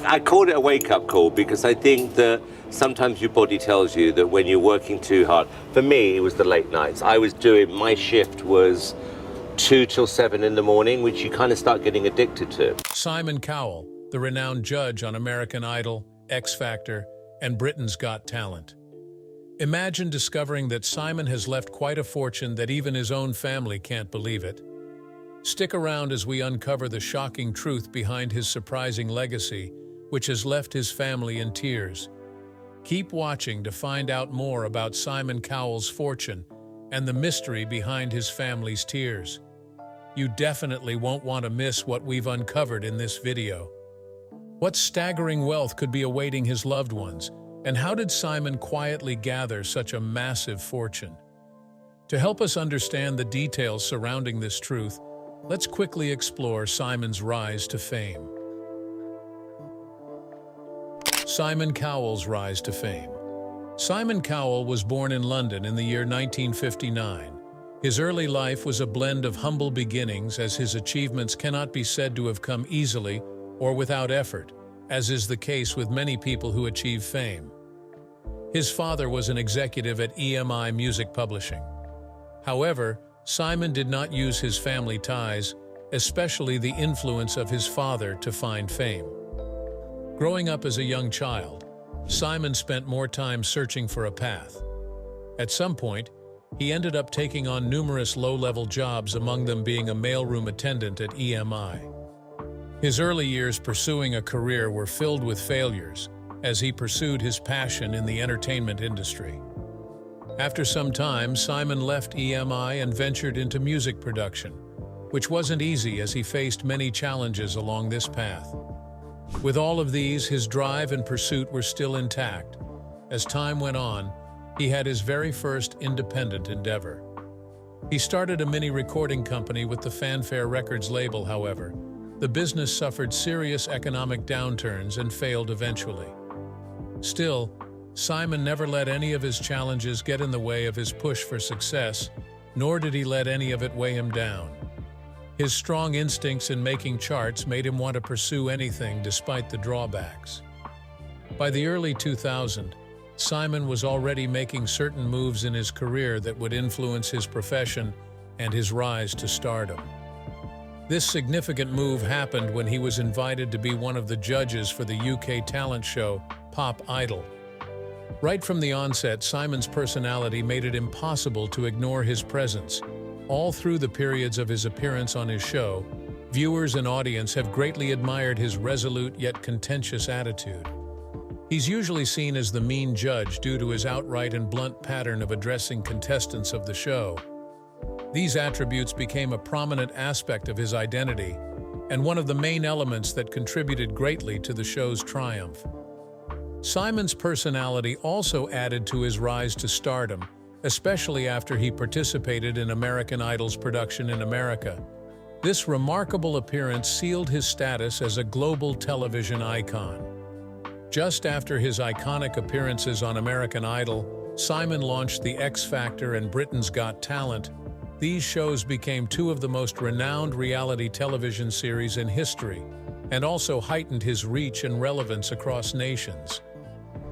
I called it a wake-up call because I think that sometimes your body tells you that when you're working too hard. For me, it was the late nights. My shift was 2 till 7 in the morning, which you kind of start getting addicted to. Simon Cowell, the renowned judge on American Idol, X Factor, and Britain's Got Talent. Imagine discovering that Simon has left quite a fortune that even his own family can't believe it. Stick around as we uncover the shocking truth behind his surprising legacy, which has left his family in tears. Keep watching to find out more about Simon Cowell's fortune and the mystery behind his family's tears. You definitely won't want to miss what we've uncovered in this video. What staggering wealth could be awaiting his loved ones, and how did Simon quietly gather such a massive fortune? To help us understand the details surrounding this truth, let's quickly explore Simon's rise to fame. Simon Cowell's rise to fame. Simon Cowell was born in London in the year 1959. His early life was a blend of humble beginnings, as his achievements cannot be said to have come easily or without effort, as is the case with many people who achieve fame. His father was an executive at EMI Music Publishing. However, Simon did not use his family ties, especially the influence of his father, to find fame. Growing up as a young child, Simon spent more time searching for a path. At some point, he ended up taking on numerous low-level jobs, among them being a mailroom attendant at EMI. His early years pursuing a career were filled with failures, as he pursued his passion in the entertainment industry. After some time, Simon left EMI and ventured into music production, which wasn't easy as he faced many challenges along this path. With all of these, his drive and pursuit were still intact. As time went on, he had his very first independent endeavor. He started a mini recording company with the Fanfare Records label. However, the business suffered serious economic downturns and failed eventually. Still, Simon never let any of his challenges get in the way of his push for success, nor did he let any of it weigh him down. His strong instincts in making charts made him want to pursue anything despite the drawbacks. By the early 2000s, Simon was already making certain moves in his career that would influence his profession and his rise to stardom. This significant move happened when he was invited to be one of the judges for the UK talent show Pop Idol. Right from the onset, Simon's personality made it impossible to ignore his presence. All through the periods of his appearance on his show, viewers and audience have greatly admired his resolute yet contentious attitude. He's usually seen as the mean judge due to his outright and blunt pattern of addressing contestants of the show. These attributes became a prominent aspect of his identity and one of the main elements that contributed greatly to the show's triumph. Simon's personality also added to his rise to stardom, especially after he participated in American Idol's production in America. This remarkable appearance sealed his status as a global television icon. Just after his iconic appearances on American Idol, Simon launched the X Factor and Britain's Got Talent. These shows became two of the most renowned reality television series in history, and also heightened his reach and relevance across nations.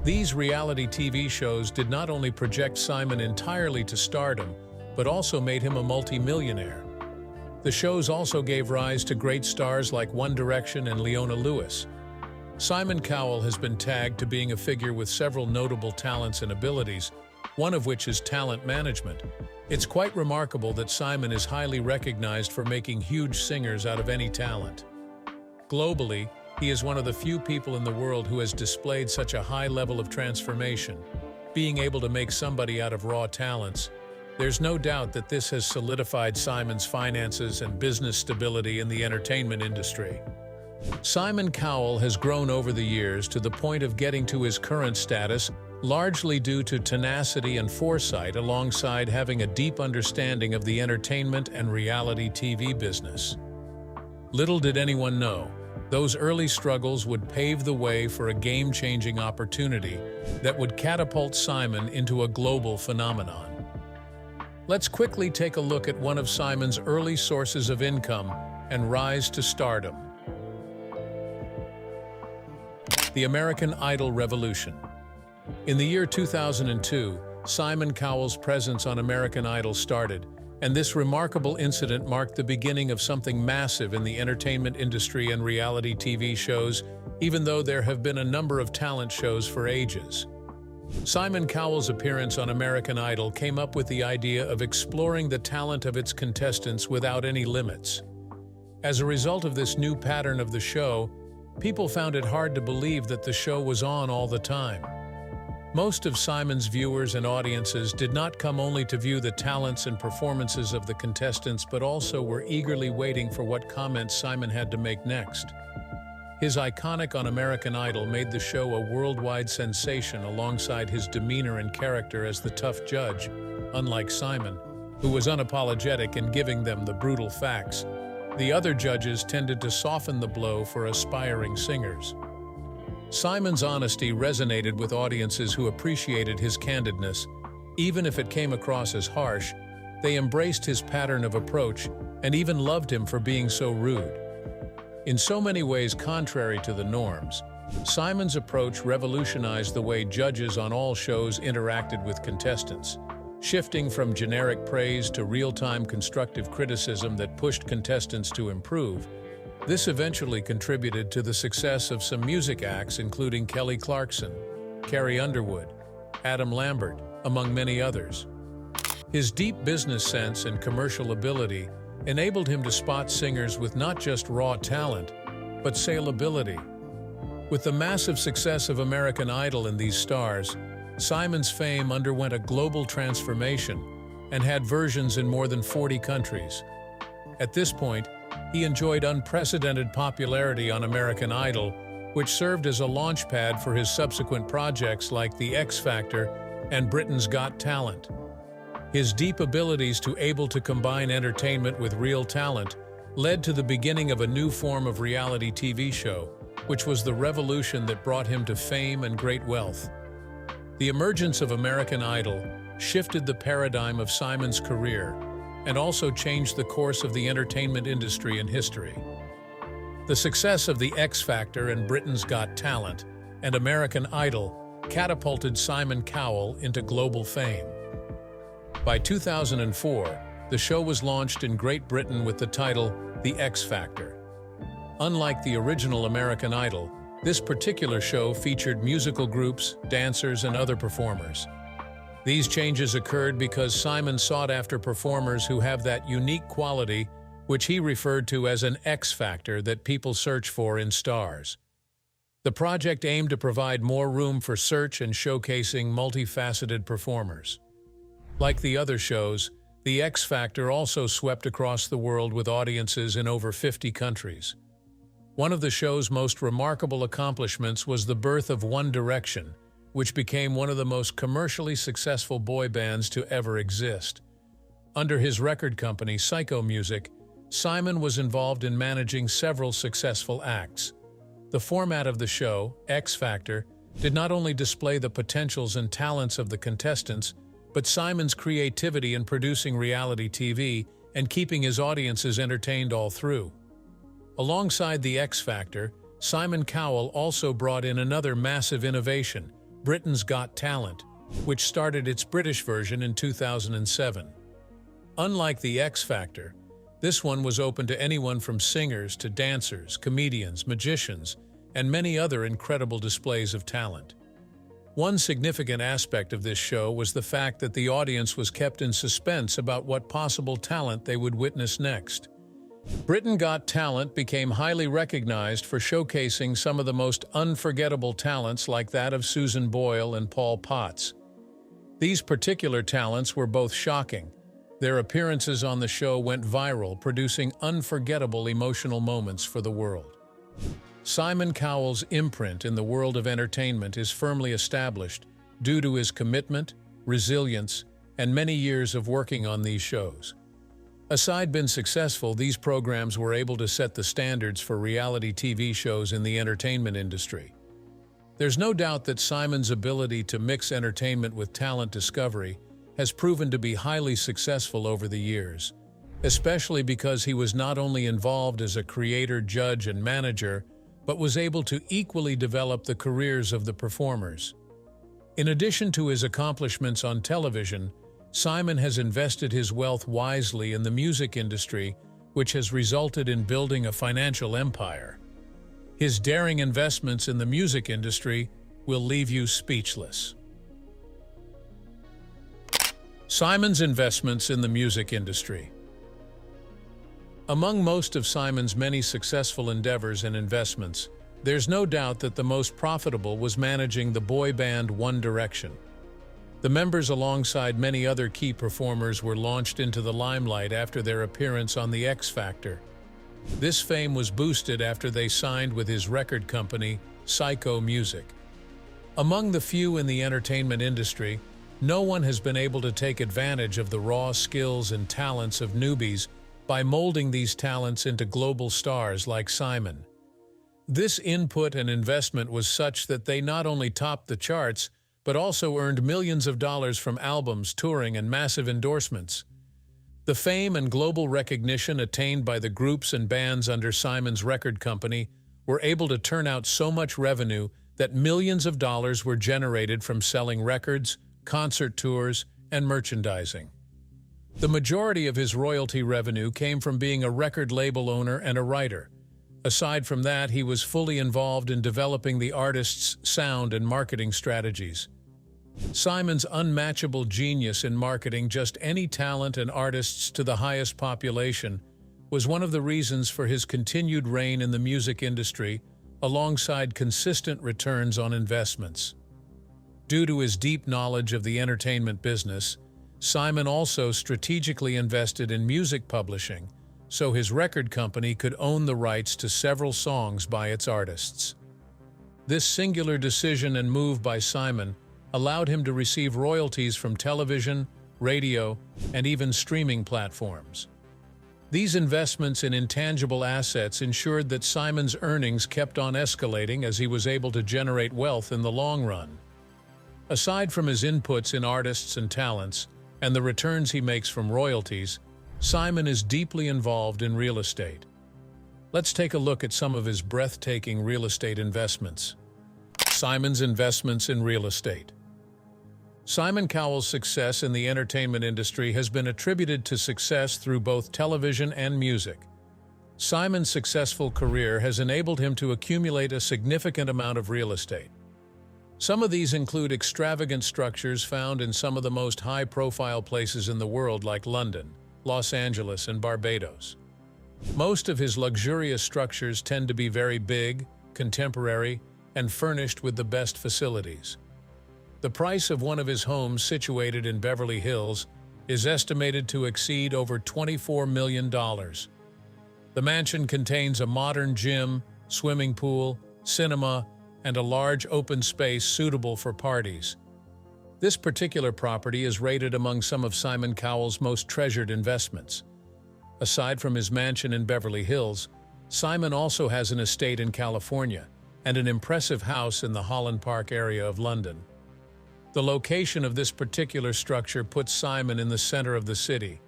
These reality TV shows did not only project Simon entirely to stardom, but also made him a multi-millionaire. The shows also gave rise to great stars like One Direction and Leona Lewis. Simon Cowell has been tagged to being a figure with several notable talents and abilities, one of which is talent management. It's quite remarkable that Simon is highly recognized for making huge singers out of any talent. Globally, he is one of the few people in the world who has displayed such a high level of transformation. Being able to make somebody out of raw talents, there's no doubt that this has solidified Simon's finances and business stability in the entertainment industry. Simon Cowell has grown over the years to the point of getting to his current status, largely due to tenacity and foresight, alongside having a deep understanding of the entertainment and reality TV business. Little did anyone know, those early struggles would pave the way for a game-changing opportunity that would catapult Simon into a global phenomenon. Let's quickly take a look at one of Simon's early sources of income and rise to stardom. The American Idol Revolution. In the year 2002, Simon Cowell's presence on American Idol started, and this remarkable incident marked the beginning of something massive in the entertainment industry and reality TV shows, even though there have been a number of talent shows for ages. Simon Cowell's appearance on American Idol came up with the idea of exploring the talent of its contestants without any limits. As a result of this new pattern of the show, people found it hard to believe that the show was on all the time. Most of Simon's viewers and audiences did not come only to view the talents and performances of the contestants, but also were eagerly waiting for what comments Simon had to make next. His iconic on American Idol made the show a worldwide sensation alongside his demeanor and character as the tough judge, unlike Simon, who was unapologetic in giving them the brutal facts. The other judges tended to soften the blow for aspiring singers. Simon's honesty resonated with audiences who appreciated his candidness. Even if it came across as harsh, they embraced his pattern of approach and even loved him for being so rude. In so many ways contrary to the norms, Simon's approach revolutionized the way judges on all shows interacted with contestants, shifting from generic praise to real-time constructive criticism that pushed contestants to improve. This eventually contributed to the success of some music acts including Kelly Clarkson, Carrie Underwood, Adam Lambert, among many others. His deep business sense and commercial ability enabled him to spot singers with not just raw talent, but saleability. With the massive success of American Idol and these stars, Simon's fame underwent a global transformation and had versions in more than 40 countries. At this point, he enjoyed unprecedented popularity on American Idol, which served as a launchpad for his subsequent projects like The X Factor and Britain's Got Talent. His deep abilities to able to combine entertainment with real talent led to the beginning of a new form of reality TV show, which was the revolution that brought him to fame and great wealth. The emergence of American Idol shifted the paradigm of Simon's career and also changed the course of the entertainment industry and history. The success of The X Factor and Britain's Got Talent and American Idol catapulted Simon Cowell into global fame. By 2004, the show was launched in Great Britain with the title The X Factor. Unlike the original American Idol, this particular show featured musical groups, dancers, and other performers. These changes occurred because Simon sought after performers who have that unique quality, which he referred to as an X factor that people search for in stars. The project aimed to provide more room for search and showcasing multifaceted performers. Like the other shows, The X Factor also swept across the world with audiences in over 50 countries. One of the show's most remarkable accomplishments was the birth of One Direction, which became one of the most commercially successful boy bands to ever exist. Under his record company, Psycho Music, Simon was involved in managing several successful acts. The format of the show, X Factor, did not only display the potentials and talents of the contestants, but Simon's creativity in producing reality TV and keeping his audiences entertained all through. Alongside the X Factor, Simon Cowell also brought in another massive innovation, Britain's Got Talent, which started its British version in 2007. Unlike the X Factor, this one was open to anyone from singers to dancers, comedians, magicians, and many other incredible displays of talent. One significant aspect of this show was the fact that the audience was kept in suspense about what possible talent they would witness next. Britain Got Talent became highly recognized for showcasing some of the most unforgettable talents like that of Susan Boyle and Paul Potts. These particular talents were both shocking. Their appearances on the show went viral, producing unforgettable emotional moments for the world. Simon Cowell's imprint in the world of entertainment is firmly established due to his commitment, resilience, and many years of working on these shows. Aside being successful, these programs were able to set the standards for reality TV shows in the entertainment industry. There's no doubt that Simon's ability to mix entertainment with talent discovery has proven to be highly successful over the years, especially because he was not only involved as a creator, judge, and manager, but was able to equally develop the careers of the performers. In addition to his accomplishments on television, Simon has invested his wealth wisely in the music industry, which has resulted in building a financial empire. His daring investments in the music industry will leave you speechless. Simon's investments in the music industry. Among most of Simon's many successful endeavors and investments, there's no doubt that the most profitable was managing the boy band One Direction. The members, alongside many other key performers, were launched into the limelight after their appearance on The X Factor. This fame was boosted after they signed with his record company, Psycho Music. Among the few in the entertainment industry, no one has been able to take advantage of the raw skills and talents of newbies by molding these talents into global stars like Simon. This input and investment was such that they not only topped the charts, but also earned millions of dollars from albums, touring, and massive endorsements. The fame and global recognition attained by the groups and bands under Simon's record company were able to turn out so much revenue that millions of dollars were generated from selling records, concert tours, and merchandising. The majority of his royalty revenue came from being a record label owner and a writer. Aside from that, he was fully involved in developing the artist's sound and marketing strategies. Simon's unmatchable genius in marketing just any talent and artists to the highest population was one of the reasons for his continued reign in the music industry, alongside consistent returns on investments. Due to his deep knowledge of the entertainment business, Simon also strategically invested in music publishing, so his record company could own the rights to several songs by its artists. This singular decision and move by Simon allowed him to receive royalties from television, radio, and even streaming platforms. These investments in intangible assets ensured that Simon's earnings kept on escalating as he was able to generate wealth in the long run. Aside from his inputs in artists and talents, and the returns he makes from royalties, Simon is deeply involved in real estate. Let's take a look at some of his breathtaking real estate investments. Simon's investments in real estate. Simon Cowell's success in the entertainment industry has been attributed to success through both television and music. Simon's successful career has enabled him to accumulate a significant amount of real estate. Some of these include extravagant structures found in some of the most high-profile places in the world like London, Los Angeles, and Barbados. Most of his luxurious structures tend to be very big, contemporary, and furnished with the best facilities. The price of one of his homes situated in Beverly Hills is estimated to exceed over $24 million. The mansion contains a modern gym, swimming pool, cinema, and a large open space suitable for parties. This particular property is rated among some of Simon Cowell's most treasured investments. Aside from his mansion in Beverly Hills, Simon also has an estate in California and an impressive house in the Holland Park area of London. The location of this particular structure puts Simon in the center of the city.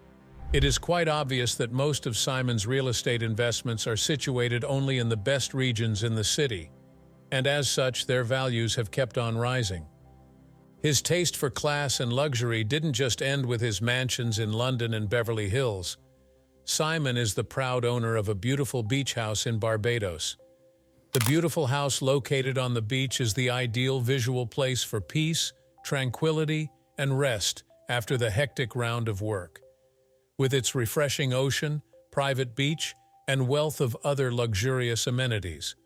It is quite obvious that most of Simon's real estate investments are situated only in the best regions in the city, and as such, their values have kept on rising. His taste for class and luxury didn't just end with his mansions in London and Beverly Hills. Simon is the proud owner of a beautiful beach house in Barbados. The beautiful house located on the beach is the ideal visual place for peace, tranquility, and rest after the hectic round of work. With its refreshing ocean, private beach, and wealth of other luxurious amenities.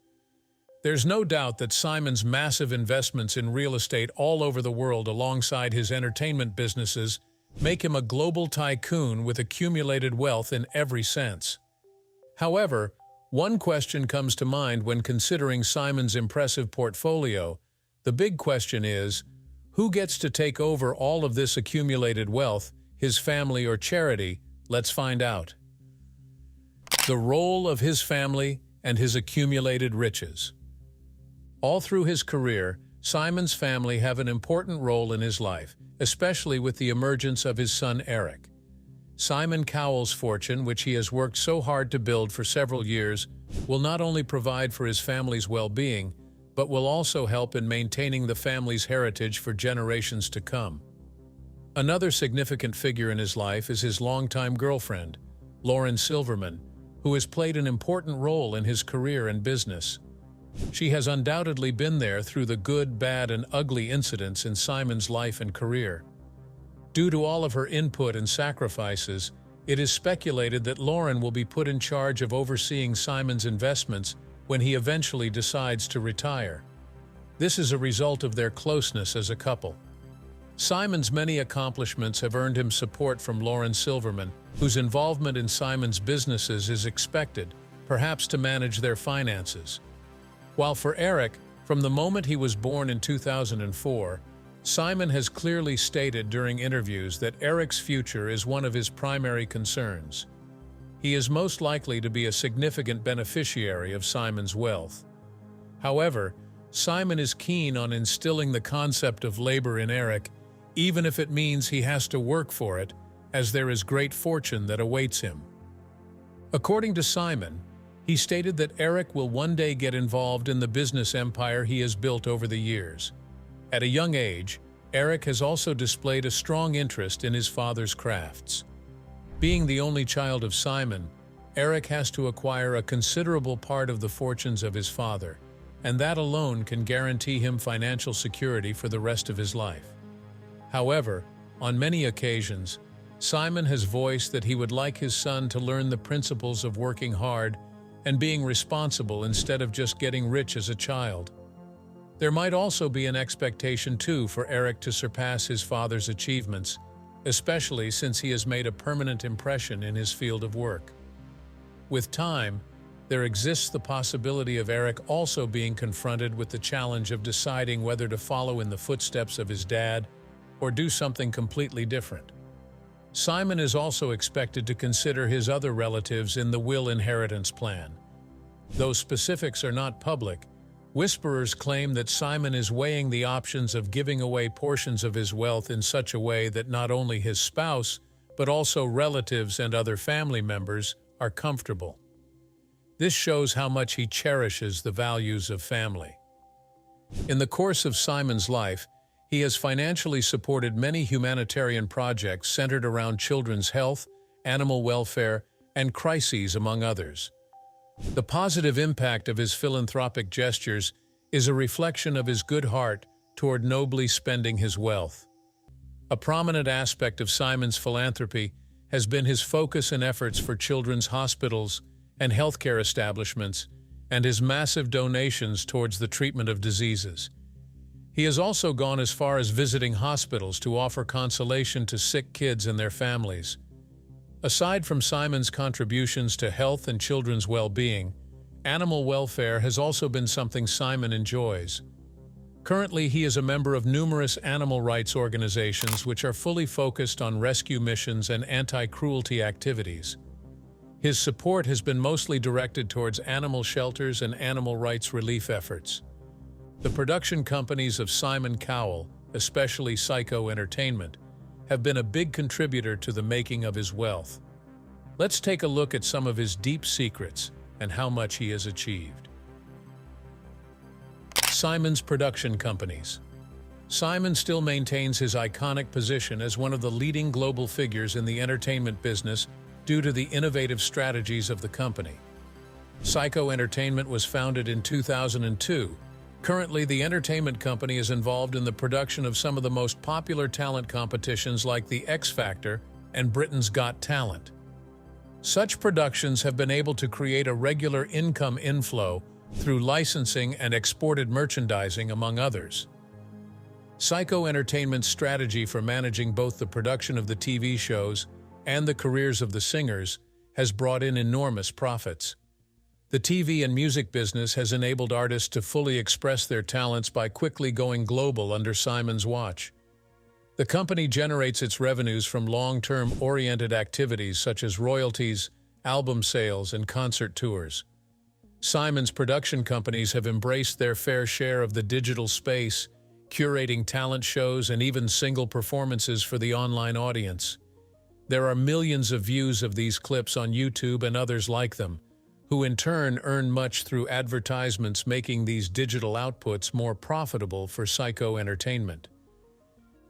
There's no doubt that Simon's massive investments in real estate all over the world alongside his entertainment businesses make him a global tycoon with accumulated wealth in every sense. However, one question comes to mind when considering Simon's impressive portfolio. The big question is, who gets to take over all of this accumulated wealth, his family or charity? Let's find out. The role of his family and his accumulated riches. All through his career, Simon's family have an important role in his life, especially with the emergence of his son Eric. Simon Cowell's fortune, which he has worked so hard to build for several years, will not only provide for his family's well-being, but will also help in maintaining the family's heritage for generations to come. Another significant figure in his life is his longtime girlfriend, Lauren Silverman, who has played an important role in his career and business. She has undoubtedly been there through the good, bad, and ugly incidents in Simon's life and career. Due to all of her input and sacrifices, it is speculated that Lauren will be put in charge of overseeing Simon's investments when he eventually decides to retire. This is a result of their closeness as a couple. Simon's many accomplishments have earned him support from Lauren Silverman, whose involvement in Simon's businesses is expected, perhaps to manage their finances. While for Eric, from the moment he was born in 2004, Simon has clearly stated during interviews that Eric's future is one of his primary concerns. He is most likely to be a significant beneficiary of Simon's wealth. However, Simon is keen on instilling the concept of labor in Eric, even if it means he has to work for it, as there is great fortune that awaits him. According to Simon, he stated that Eric will one day get involved in the business empire he has built over the years. At a young age, Eric has also displayed a strong interest in his father's crafts. Being the only child of Simon, Eric has to acquire a considerable part of the fortunes of his father, and that alone can guarantee him financial security for the rest of his life. However, on many occasions, Simon has voiced that he would like his son to learn the principles of working hard and being responsible instead of just getting rich as a child. There might also be an expectation, too, for Eric to surpass his father's achievements, especially since he has made a permanent impression in his field of work. With time, there exists the possibility of Eric also being confronted with the challenge of deciding whether to follow in the footsteps of his dad or do something completely different. Simon is also expected to consider his other relatives in the will inheritance plan. Though specifics are not public, whisperers claim that Simon is weighing the options of giving away portions of his wealth in such a way that not only his spouse, but also relatives and other family members are comfortable. This shows how much he cherishes the values of family. In the course of Simon's life, he has financially supported many humanitarian projects centered around children's health, animal welfare, and crises, among others. The positive impact of his philanthropic gestures is a reflection of his good heart toward nobly spending his wealth. A prominent aspect of Simon's philanthropy has been his focus and efforts for children's hospitals and healthcare establishments, and his massive donations towards the treatment of diseases. He has also gone as far as visiting hospitals to offer consolation to sick kids and their families. Aside from Simon's contributions to health and children's well-being, animal welfare has also been something Simon enjoys. Currently, he is a member of numerous animal rights organizations which are fully focused on rescue missions and anti-cruelty activities. His support has been mostly directed towards animal shelters and animal rights relief efforts. The production companies of Simon Cowell, especially Psycho Entertainment, have been a big contributor to the making of his wealth. Let's take a look at some of his deep secrets and how much he has achieved. Simon's production companies. Simon still maintains his iconic position as one of the leading global figures in the entertainment business due to the innovative strategies of the company. Psycho Entertainment was founded in 2002. Currently, the entertainment company is involved in the production of some of the most popular talent competitions like The X Factor and Britain's Got Talent. Such productions have been able to create a regular income inflow through licensing and exported merchandising, among others. Psycho Entertainment's strategy for managing both the production of the TV shows and the careers of the singers has brought in enormous profits. The TV and music business has enabled artists to fully express their talents by quickly going global under Simon's watch. The company generates its revenues from long-term oriented activities such as royalties, album sales, and concert tours. Simon's production companies have embraced their fair share of the digital space, curating talent shows and even single performances for the online audience. There are millions of views of these clips on YouTube and others like them, who in turn earn much through advertisements, making these digital outputs more profitable for Psycho Entertainment.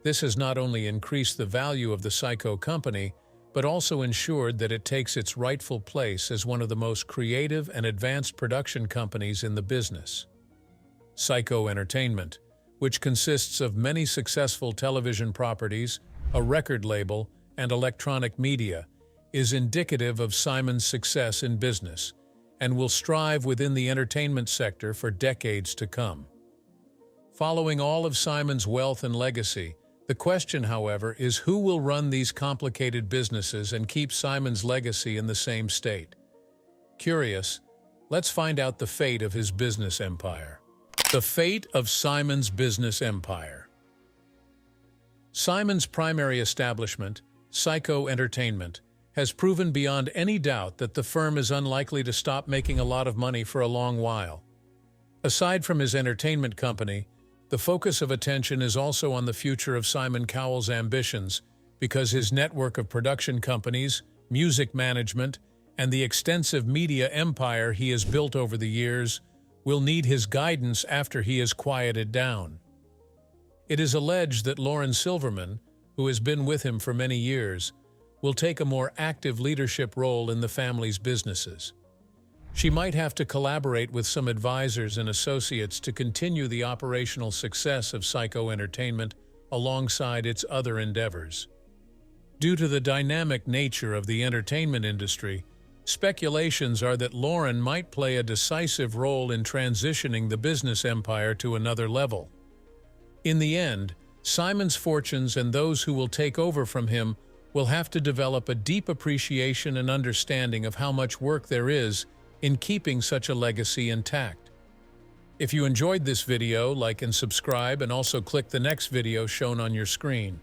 This has not only increased the value of the Psycho company, but also ensured that it takes its rightful place as one of the most creative and advanced production companies in the business. Psycho Entertainment, which consists of many successful television properties, a record label, and electronic media, is indicative of Simon's success in business and will strive within the entertainment sector for decades to come. Following all of Simon's wealth and legacy, the question, however, is who will run these complicated businesses and keep Simon's legacy in the same state? Curious, let's find out the fate of his business empire. The fate of Simon's business empire. Simon's primary establishment, Psycho Entertainment, has proven beyond any doubt that the firm is unlikely to stop making a lot of money for a long while. Aside from his entertainment company, the focus of attention is also on the future of Simon Cowell's ambitions, because his network of production companies, music management, and the extensive media empire he has built over the years will need his guidance after he is quieted down. It is alleged that Lauren Silverman, who has been with him for many years, will take a more active leadership role in the family's businesses. She might have to collaborate with some advisors and associates to continue the operational success of Psycho Entertainment alongside its other endeavors. Due to the dynamic nature of the entertainment industry, speculations are that Lauren might play a decisive role in transitioning the business empire to another level. In the end, Simon's fortunes and those who will take over from him will have to develop a deep appreciation and understanding of how much work there is in keeping such a legacy intact. If you enjoyed this video, like and subscribe, and also click the next video shown on your screen.